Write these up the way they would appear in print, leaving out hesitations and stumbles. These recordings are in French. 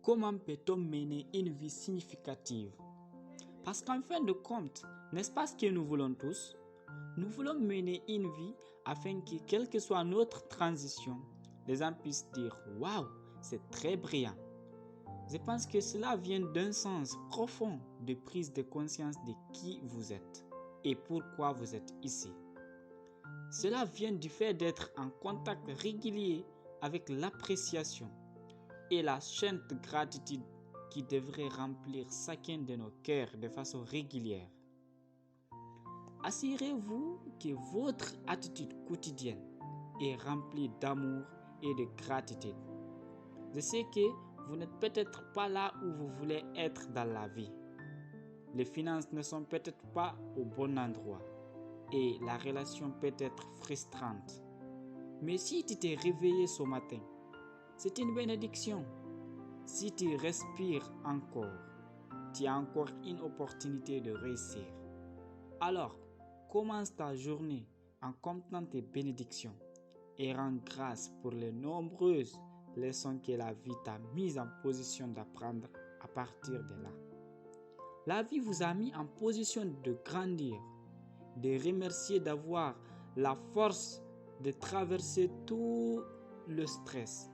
Comment peut-on mener une vie significative? Parce qu'en fin de compte, n'est-ce pas ce que nous voulons tous? Nous voulons mener une vie afin que, quelle que soit notre transition, les gens puissent dire « Waouh, c'est très brillant ». Je pense que cela vient d'un sens profond de prise de conscience de qui vous êtes et pourquoi vous êtes ici. Cela vient du fait d'être en contact régulier avec l'appréciation et la chaîne de gratitude qui devrait remplir chacun de nos cœurs de façon régulière. Assurez-vous que votre attitude quotidienne est remplie d'amour et de gratitude. Je sais que vous n'êtes peut-être pas là où vous voulez être dans la vie. Les finances ne sont peut-être pas au bon endroit et la relation peut être frustrante. Mais si tu t'es réveillé ce matin, c'est une bénédiction. Si tu respires encore, tu as encore une opportunité de réussir. Alors, commence ta journée en comptant tes bénédictions et rends grâce pour les nombreuses leçons que la vie t'a mises en position d'apprendre à partir de là. La vie vous a mis en position de grandir, de remercier d'avoir la force de traverser tout le stress,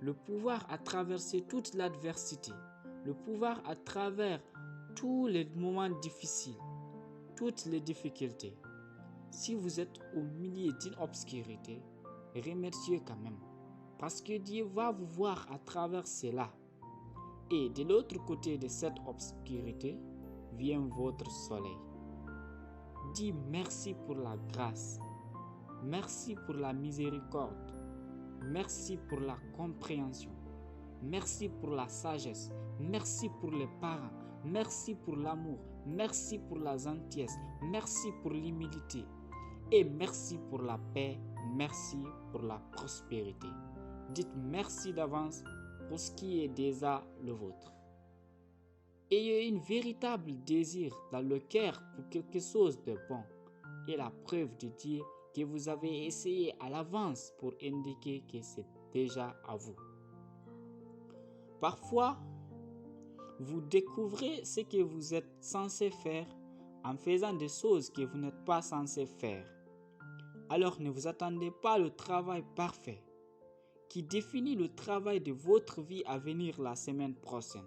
le pouvoir à traverser toute l'adversité, le pouvoir à travers tous les moments difficiles, toutes les difficultés. Si vous êtes au milieu d'une obscurité, remerciez quand même, parce que Dieu va vous voir à travers cela. Et de l'autre côté de cette obscurité vient votre soleil. Dis merci pour la grâce, merci pour la miséricorde, merci pour la compréhension, merci pour la sagesse, merci pour les parents, merci pour l'amour, merci pour la gentillesse, merci pour l'humilité et merci pour la paix, merci pour la prospérité. Dites merci d'avance pour ce qui est déjà le vôtre. Ayez un véritable désir dans le cœur pour quelque chose de bon et la preuve de Dieu que vous avez essayé à l'avance pour indiquer que c'est déjà à vous. Parfois, vous découvrez ce que vous êtes censé faire en faisant des choses que vous n'êtes pas censé faire. Alors ne vous attendez pas au travail parfait qui définit le travail de votre vie à venir la semaine prochaine.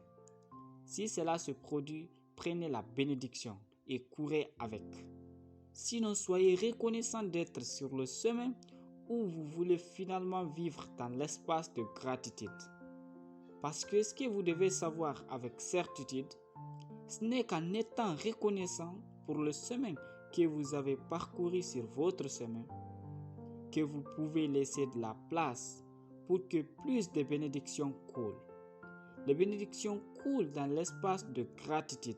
Si cela se produit, prenez la bénédiction et courez avec. Sinon, soyez reconnaissant d'être sur le chemin où vous voulez finalement vivre dans l'espace de gratitude. Parce que ce que vous devez savoir avec certitude, ce n'est qu'en étant reconnaissant pour le chemin que vous avez parcouru sur votre chemin, que vous pouvez laisser de la place pour que plus de bénédictions coulent. Les bénédictions coulent dans l'espace de gratitude.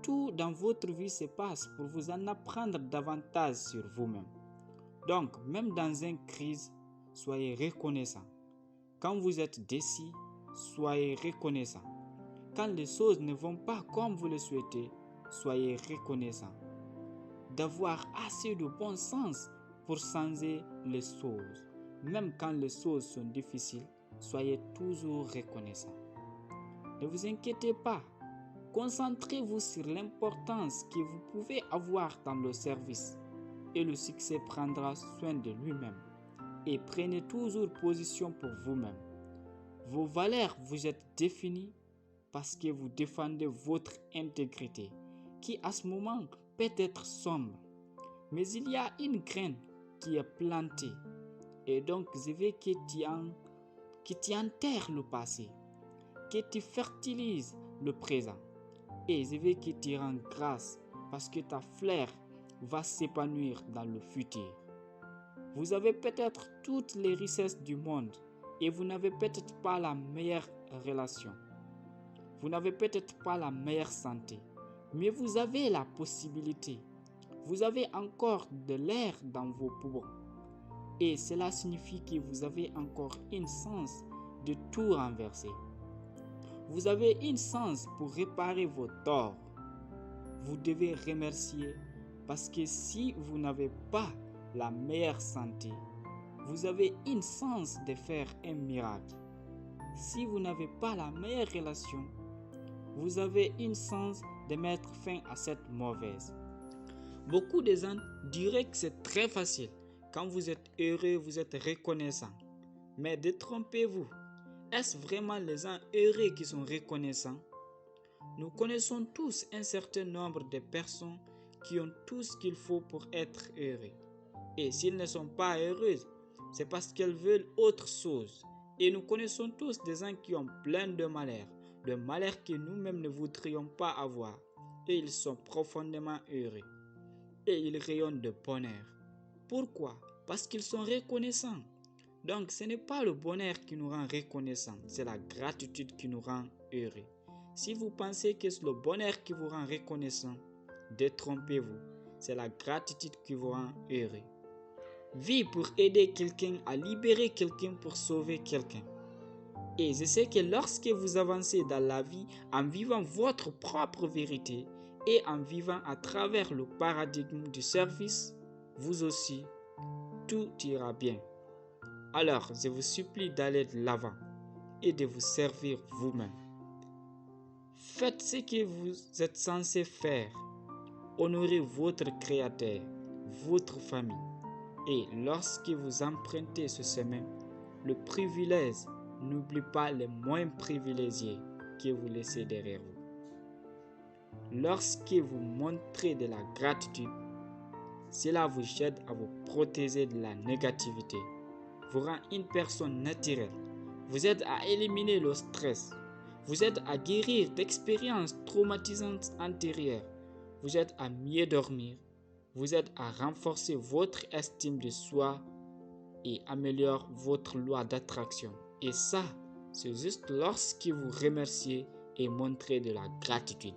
Tout dans votre vie se passe pour vous en apprendre davantage sur vous-même. Donc, même dans une crise, soyez reconnaissant. Quand vous êtes déçu, soyez reconnaissant. Quand les choses ne vont pas comme vous le souhaitez, soyez reconnaissant. D'avoir assez de bon sens pour changer les choses. Même quand les choses sont difficiles, soyez toujours reconnaissant. Ne vous inquiétez pas. Concentrez-vous sur l'importance que vous pouvez avoir dans le service et le succès prendra soin de lui-même. Et prenez toujours position pour vous-même. Vos valeurs vous êtes définies parce que vous défendez votre intégrité qui à ce moment peut être sombre. Mais il y a une graine qui est plantée et donc je veux que tu enterres le passé, que tu fertilises le présent et je veux que tu rends grâce parce que ta fleur va s'épanouir dans le futur. Vous avez peut-être toutes les richesses du monde et vous n'avez peut-être pas la meilleure relation. Vous n'avez peut-être pas la meilleure santé, mais vous avez la possibilité. Vous avez encore de l'air dans vos poumons. Et cela signifie que vous avez encore une chance de tout renverser. Vous avez une chance pour réparer vos torts. Vous devez remercier parce que si vous n'avez pas la meilleure santé, vous avez une chance de faire un miracle. si vous n'avez pas la meilleure relation, vous avez une chance de mettre fin à cette mauvaise. Beaucoup de gens diraient que c'est très facile. Quand vous êtes heureux, vous êtes reconnaissant. Mais détrompez-vous. Est-ce vraiment les gens heureux qui sont reconnaissants? Nous connaissons tous un certain nombre de personnes qui ont tout ce qu'il faut pour être heureux. Et s'ils ne sont pas heureuses, c'est parce qu'elles veulent autre chose. Et nous connaissons tous des gens qui ont plein de malheurs que nous-mêmes ne voudrions pas avoir. Et ils sont profondément heureux. Et ils rayonnent de bonheur. Pourquoi? Parce qu'ils sont reconnaissants. Donc ce n'est pas le bonheur qui nous rend reconnaissants, c'est la gratitude qui nous rend heureux. Si vous pensez que c'est le bonheur qui vous rend reconnaissant, détrompez-vous. C'est la gratitude qui vous rend heureux. Vie pour aider quelqu'un à libérer quelqu'un pour sauver quelqu'un. Et je sais que lorsque vous avancez dans la vie en vivant votre propre vérité et en vivant à travers le paradigme du service, vous aussi, tout ira bien. Alors, je vous supplie d'aller de l'avant et de vous servir vous-même. Faites ce que vous êtes censé faire. Honorez votre Créateur, votre famille. Et lorsque vous empruntez ce chemin, le privilège, n'oubliez pas les moins privilégiés que vous laissez derrière vous. Lorsque vous montrez de la gratitude, cela vous aide à vous protéger de la négativité, vous rend une personne naturelle, vous aide à éliminer le stress, vous aide à guérir d'expériences traumatisantes antérieures, vous aide à mieux dormir, vous aide à renforcer votre estime de soi et améliore votre loi d'attraction. Et ça, c'est juste lorsque vous remerciez et montrez de la gratitude.